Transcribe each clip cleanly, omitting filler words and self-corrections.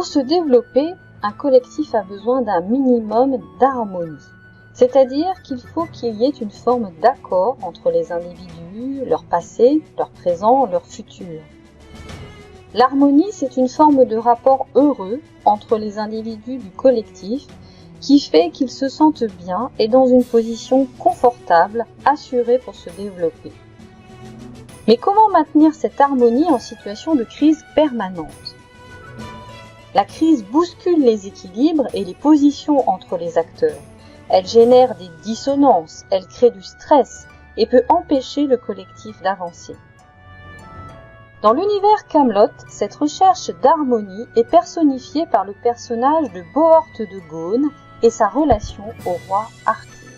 Pour se développer, un collectif a besoin d'un minimum d'harmonie. C'est-à-dire qu'il faut qu'il y ait une forme d'accord entre les individus, leur passé, leur présent, leur futur. L'harmonie, c'est une forme de rapport heureux entre les individus du collectif qui fait qu'ils se sentent bien et dans une position confortable, assurée pour se développer. Mais comment maintenir cette harmonie en situation de crise permanente ? La crise bouscule les équilibres et les positions entre les acteurs. Elle génère des dissonances, elle crée du stress et peut empêcher le collectif d'avancer. Dans l'univers Camelot, cette recherche d'harmonie est personnifiée par le personnage de Bohort de Gaune et sa relation au roi Arthur.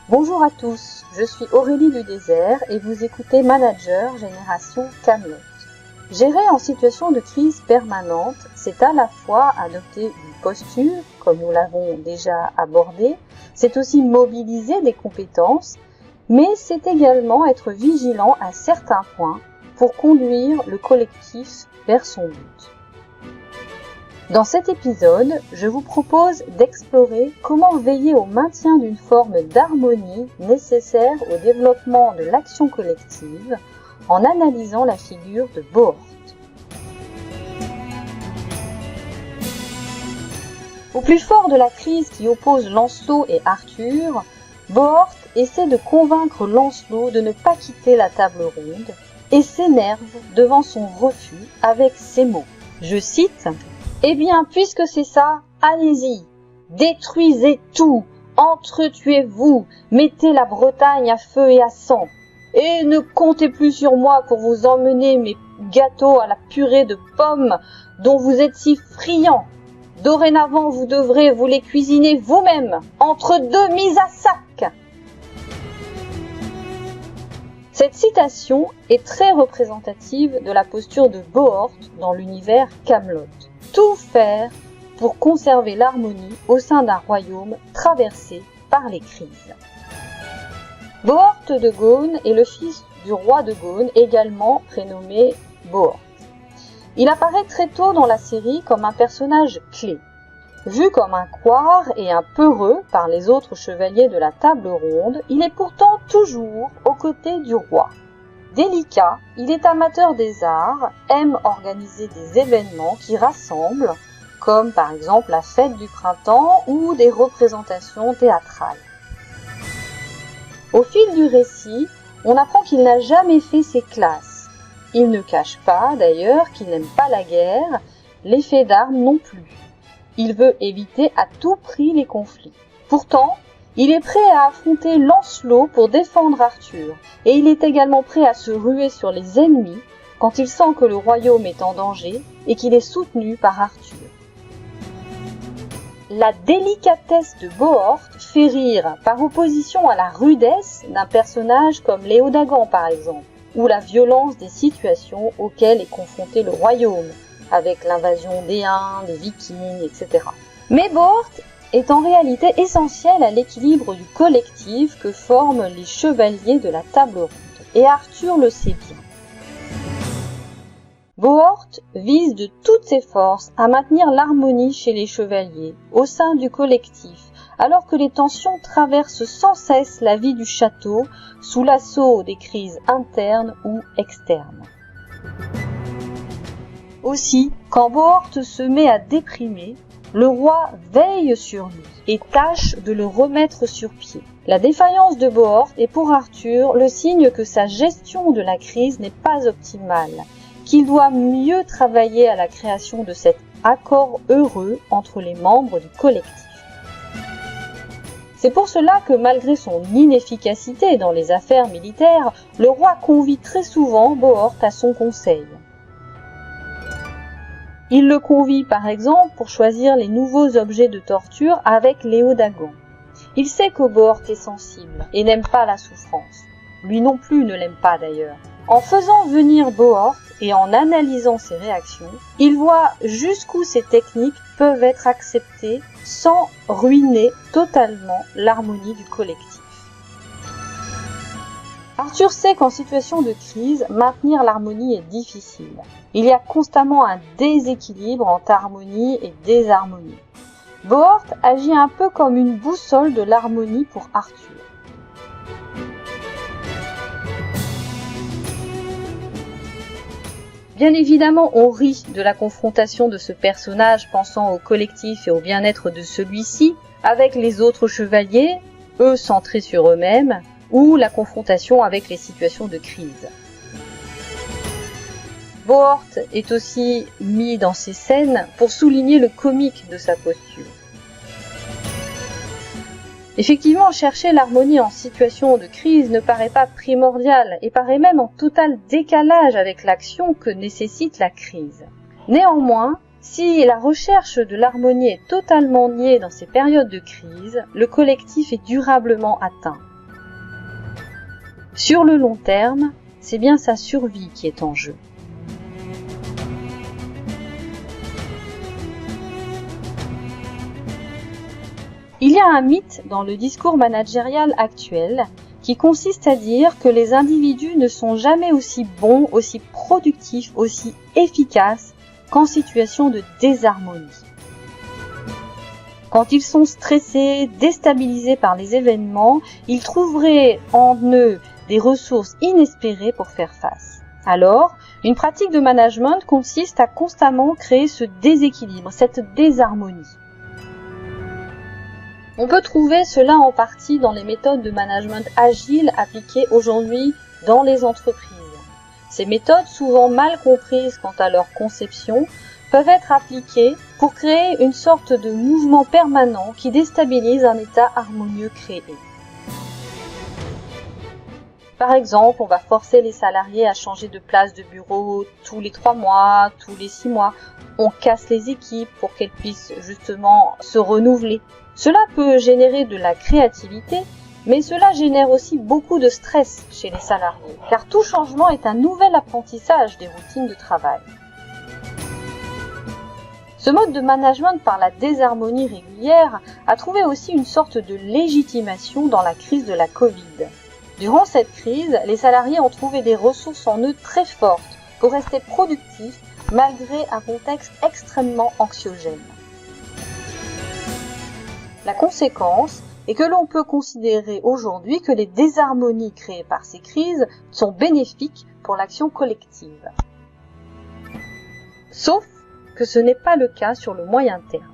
Bonjour à tous, je suis Aurélie du Désert et vous écoutez Manager Génération Camelot. Gérer en situation de crise permanente, c'est à la fois adopter une posture, comme nous l'avons déjà abordé, c'est aussi mobiliser des compétences, mais c'est également être vigilant à certains points pour conduire le collectif vers son but. Dans cet épisode, je vous propose d'explorer comment veiller au maintien d'une forme d'harmonie nécessaire au développement de l'action collective en analysant la figure de Bohort. Au plus fort de la crise qui oppose Lancelot et Arthur, Bohort essaie de convaincre Lancelot de ne pas quitter la table ronde et s'énerve devant son refus avec ces mots. Je cite : « Eh bien, puisque c'est ça, allez-y, détruisez tout, entretuez-vous, mettez la Bretagne à feu et à sang. Et ne comptez plus sur moi pour vous emmener mes gâteaux à la purée de pommes dont vous êtes si friands. Dorénavant, vous devrez vous les cuisiner vous-même, entre deux mises à sac. » Cette citation est très représentative de la posture de Bohort dans l'univers Camelot. Tout faire pour conserver l'harmonie au sein d'un royaume traversé par les crises. Bohort de Gaune est le fils du roi de Gaune, également prénommé Bohort. Il apparaît très tôt dans la série comme un personnage clé. Vu comme un couard et un peureux par les autres chevaliers de la table ronde, il est pourtant toujours aux côtés du roi. Délicat, il est amateur des arts, aime organiser des événements qui rassemblent, comme par exemple la fête du printemps ou des représentations théâtrales. Au fil du récit, on apprend qu'il n'a jamais fait ses classes. Il ne cache pas, d'ailleurs, qu'il n'aime pas la guerre, les faits d'armes non plus. Il veut éviter à tout prix les conflits. Pourtant, il est prêt à affronter Lancelot pour défendre Arthur, et il est également prêt à se ruer sur les ennemis quand il sent que le royaume est en danger et qu'il est soutenu par Arthur. La délicatesse de Bohort fait rire par opposition à la rudesse d'un personnage comme Léodagan par exemple, ou la violence des situations auxquelles est confronté le royaume, avec l'invasion des Huns, des Vikings, etc. Mais Bohort est en réalité essentiel à l'équilibre du collectif que forment les chevaliers de la table ronde, et Arthur le sait bien. Bohort vise de toutes ses forces à maintenir l'harmonie chez les chevaliers, au sein du collectif, alors que les tensions traversent sans cesse la vie du château sous l'assaut des crises internes ou externes. Aussi, quand Bohort se met à déprimer, le roi veille sur lui et tâche de le remettre sur pied. La défaillance de Bohort est pour Arthur le signe que sa gestion de la crise n'est pas optimale, qu'il doit mieux travailler à la création de cet accord heureux entre les membres du collectif. C'est pour cela que malgré son inefficacité dans les affaires militaires, le roi convie très souvent Bohort à son conseil. Il le convie par exemple pour choisir les nouveaux objets de torture avec Léodagan. Il sait que Bohort est sensible et n'aime pas la souffrance. Lui non plus ne l'aime pas d'ailleurs. En faisant venir Bohort et en analysant ses réactions, il voit jusqu'où ces techniques peuvent être acceptées sans ruiner totalement l'harmonie du collectif. Arthur sait qu'en situation de crise, maintenir l'harmonie est difficile. Il y a constamment un déséquilibre entre harmonie et désharmonie. Bohort agit un peu comme une boussole de l'harmonie pour Arthur. Bien évidemment, on rit de la confrontation de ce personnage pensant au collectif et au bien-être de celui-ci avec les autres chevaliers, eux centrés sur eux-mêmes, ou la confrontation avec les situations de crise. Bohort est aussi mis dans ces scènes pour souligner le comique de sa posture. Effectivement, chercher l'harmonie en situation de crise ne paraît pas primordial et paraît même en total décalage avec l'action que nécessite la crise. Néanmoins, si la recherche de l'harmonie est totalement niée dans ces périodes de crise, le collectif est durablement atteint. Sur le long terme, c'est bien sa survie qui est en jeu. Il y a un mythe dans le discours managérial actuel qui consiste à dire que les individus ne sont jamais aussi bons, aussi productifs, aussi efficaces qu'en situation de désharmonie. Quand ils sont stressés, déstabilisés par les événements, ils trouveraient en eux des ressources inespérées pour faire face. Alors, une pratique de management consiste à constamment créer ce déséquilibre, cette désharmonie. On peut trouver cela en partie dans les méthodes de management agile appliquées aujourd'hui dans les entreprises. Ces méthodes, souvent mal comprises quant à leur conception, peuvent être appliquées pour créer une sorte de mouvement permanent qui déstabilise un état harmonieux créé. Par exemple, on va forcer les salariés à changer de place de bureau tous les 3 mois, tous les 6 mois. On casse les équipes pour qu'elles puissent justement se renouveler. Cela peut générer de la créativité, mais cela génère aussi beaucoup de stress chez les salariés, car tout changement est un nouvel apprentissage des routines de travail. Ce mode de management par la désharmonie régulière a trouvé aussi une sorte de légitimation dans la crise de la Covid. Durant cette crise, les salariés ont trouvé des ressources en eux très fortes pour rester productifs malgré un contexte extrêmement anxiogène. La conséquence est que l'on peut considérer aujourd'hui que les désharmonies créées par ces crises sont bénéfiques pour l'action collective. Sauf que ce n'est pas le cas sur le moyen terme.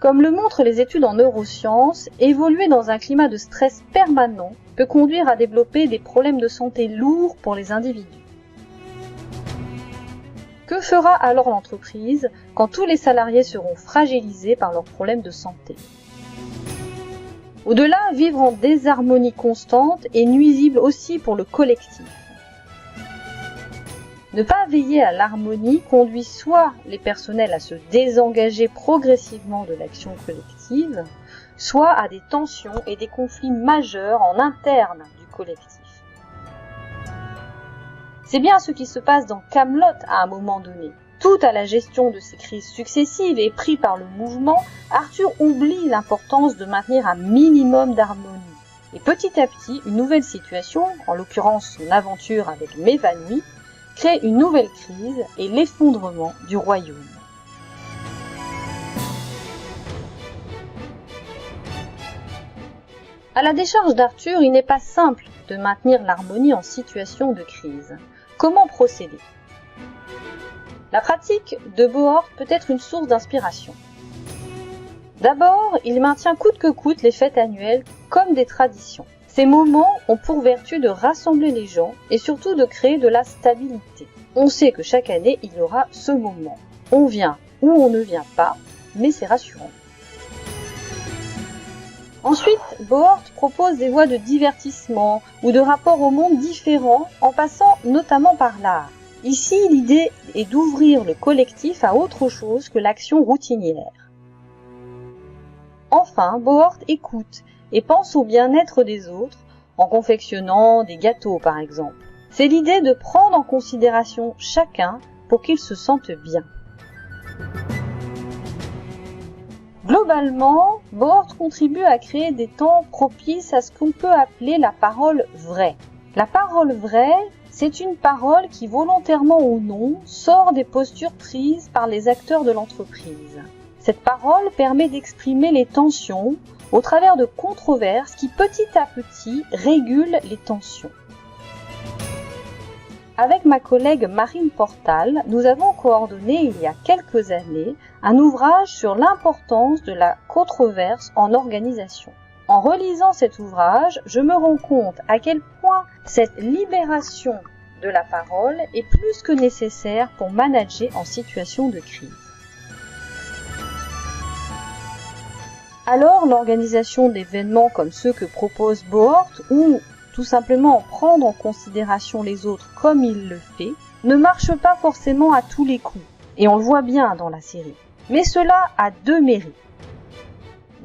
Comme le montrent les études en neurosciences, évoluer dans un climat de stress permanent peut conduire à développer des problèmes de santé lourds pour les individus. Que fera alors l'entreprise quand tous les salariés seront fragilisés par leurs problèmes de santé? Au-delà, vivre en désharmonie constante est nuisible aussi pour le collectif. Ne pas veiller à l'harmonie conduit soit les personnels à se désengager progressivement de l'action collective, soit à des tensions et des conflits majeurs en interne du collectif. C'est bien ce qui se passe dans Kaamelott à un moment donné. Tout à la gestion de ces crises successives et pris par le mouvement, Arthur oublie l'importance de maintenir un minimum d'harmonie. Et petit à petit, une nouvelle situation, en l'occurrence son aventure avec Mévanui, crée une nouvelle crise et l'effondrement du royaume. À la décharge d'Arthur, il n'est pas simple de maintenir l'harmonie en situation de crise. Comment procéder? La pratique de Bohort peut être une source d'inspiration. D'abord, il maintient coûte que coûte les fêtes annuelles comme des traditions. Ces moments ont pour vertu de rassembler les gens et surtout de créer de la stabilité. On sait que chaque année, il y aura ce moment. On vient ou on ne vient pas, mais c'est rassurant. Ensuite, Bohort propose des voies de divertissement ou de rapport au monde différents en passant notamment par l'art. Ici, l'idée est d'ouvrir le collectif à autre chose que l'action routinière. Enfin, Bohort écoute et pense au bien-être des autres en confectionnant des gâteaux par exemple. C'est l'idée de prendre en considération chacun pour qu'il se sente bien. Globalement, Bohort contribue à créer des temps propices à ce qu'on peut appeler la parole vraie. La parole vraie, c'est une parole qui, volontairement ou non, sort des postures prises par les acteurs de l'entreprise. Cette parole permet d'exprimer les tensions au travers de controverses qui, petit à petit, régulent les tensions. Avec ma collègue Marine Portal, nous avons coordonné il y a quelques années un ouvrage sur l'importance de la controverse en organisation. En relisant cet ouvrage, je me rends compte à quel point cette libération de la parole est plus que nécessaire pour manager en situation de crise. Alors, l'organisation d'événements comme ceux que propose Bohort ou tout simplement prendre en considération les autres comme il le fait, ne marche pas forcément à tous les coups, et on le voit bien dans la série. Mais cela a deux mérites.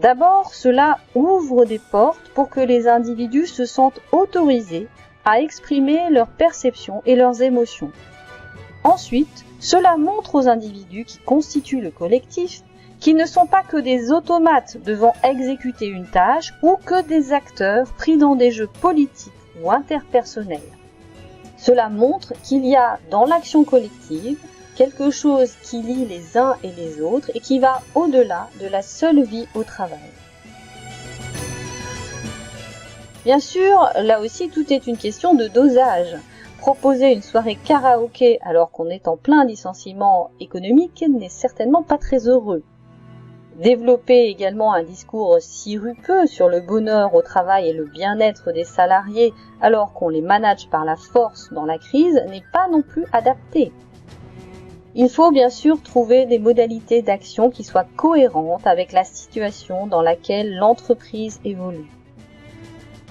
D'abord, cela ouvre des portes pour que les individus se sentent autorisés à exprimer leurs perceptions et leurs émotions. Ensuite, cela montre aux individus qui constituent le collectif qu'ils ne sont pas que des automates devant exécuter une tâche ou que des acteurs pris dans des jeux politiques ou interpersonnels. Cela montre qu'il y a dans l'action collective quelque chose qui lie les uns et les autres et qui va au-delà de la seule vie au travail. Bien sûr, là aussi tout est une question de dosage. Proposer une soirée karaoké alors qu'on est en plein licenciement économique n'est certainement pas très heureux. Développer également un discours sirupeux sur le bonheur au travail et le bien-être des salariés alors qu'on les manage par la force dans la crise n'est pas non plus adapté. Il faut bien sûr trouver des modalités d'action qui soient cohérentes avec la situation dans laquelle l'entreprise évolue.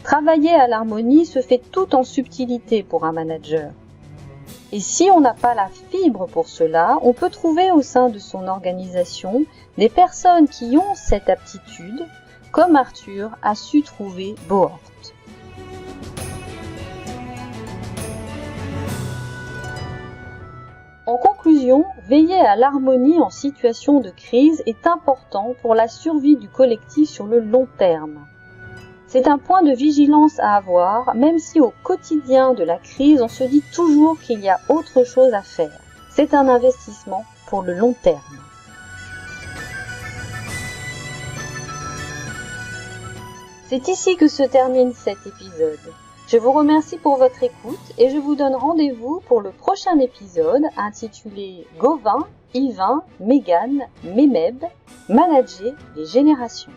Travailler à l'harmonie se fait tout en subtilité pour un manager. Et si on n'a pas la fibre pour cela, on peut trouver au sein de son organisation des personnes qui ont cette aptitude, comme Arthur a su trouver Bohort. En conclusion, veiller à l'harmonie en situation de crise est important pour la survie du collectif sur le long terme. C'est un point de vigilance à avoir, même si au quotidien de la crise, on se dit toujours qu'il y a autre chose à faire. C'est un investissement pour le long terme. C'est ici que se termine cet épisode. Je vous remercie pour votre écoute et je vous donne rendez-vous pour le prochain épisode intitulé Gauvin, Yvain, Mégane, Mémeb, manager les générations.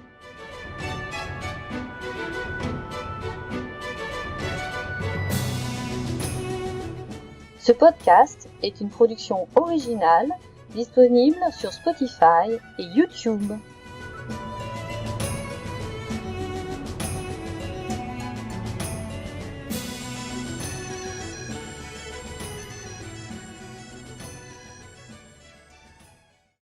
Ce podcast est une production originale disponible sur Spotify et YouTube.